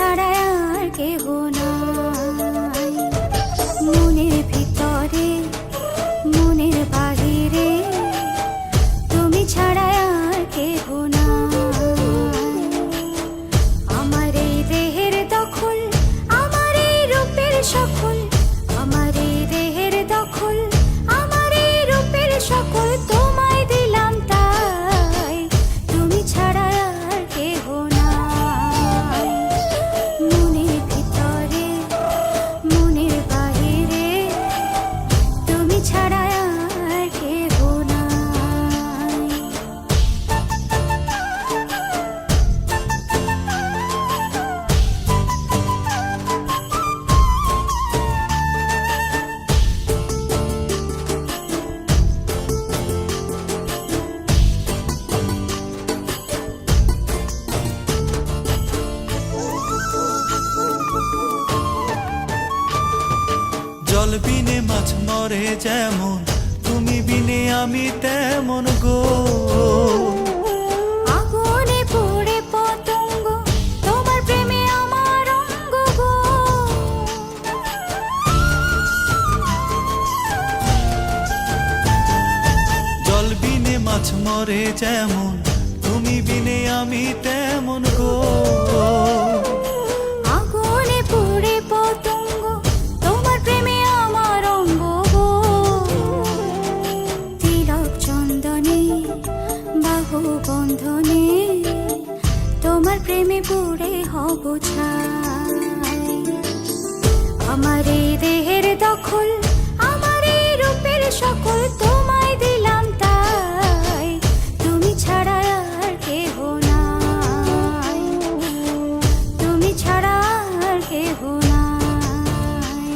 ছাড়া আর কেহ নাই। মনের ভিতরে মনের বাহিরে তুমি ছাড়া আর কেহ নাই। আমার এই দেহের দখল, আমার এই রূপের সকল, আমার এই দেহের দখল, আমার এই রূপের সকল তোমায় দিলাম তাই, তুমি ছাড়া আর কেহ নাই। মনের ভিতরে মনের বাহিরে তুমি ছাড়া আর কেহ নাই। জল বিনে মাছ মরে যেমন, তুমি বিনে আমি তেমন গো। আগুনে পুড়ে পতঙ্গ, তোমার প্রেমে আমার অঙ্গ গো। জল বিনে মাছ মরে যেমন, তুমি বিনে আমি তেমন গো। আগুনে পুড়ে পতঙ্গ, তোমার প্রেমে আমার অঙ্গ গো। তিলক চন্দনে বাহু বন্ধনে তোমার প্রেমে পুড়ে হব ছাই। আমার এই দেহের দখল, আমার এই রূপের সকল তোমায় দিলাম তাই, তুমি ছাড়া আর কেহ নাই, তুমি ছাড়া আর কেহ নাই।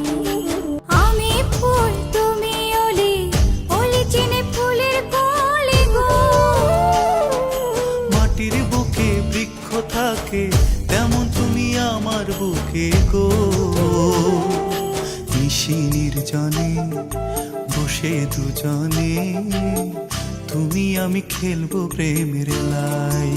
আমি ফুল তুমি অলি, অলি চিনে ফুলের কলি গো। মাটির বুকে বৃক্ষ থাকে তেমন তুমি আমার বুকে গো। নিশি নির্জনে বসে দুজনে তুমি আমি খেলবো প্রেমের লাই।